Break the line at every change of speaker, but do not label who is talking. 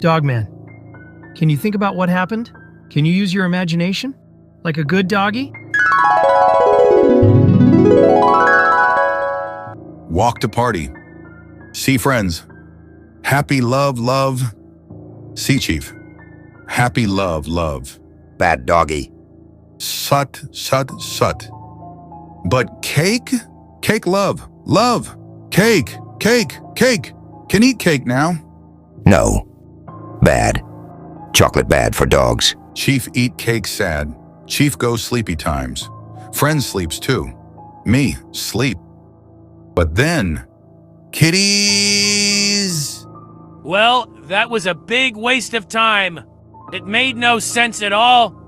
Dogman, can you think about what happened? Can you use your imagination? Like a good doggy?
Walk to party. See friends. Happy love, love. See chief. Happy love, love.
Bad doggy.
Sut, sut, sut. But cake? Cake love, love. Cake, cake, cake. Can eat cake now.
No. Bad. Chocolate bad for dogs.
Chief eat cake sad. Chief goes sleepy times. Friend sleeps too. Me, sleep. But then, kitties!
Well, that was a big waste of time. It made no sense at all.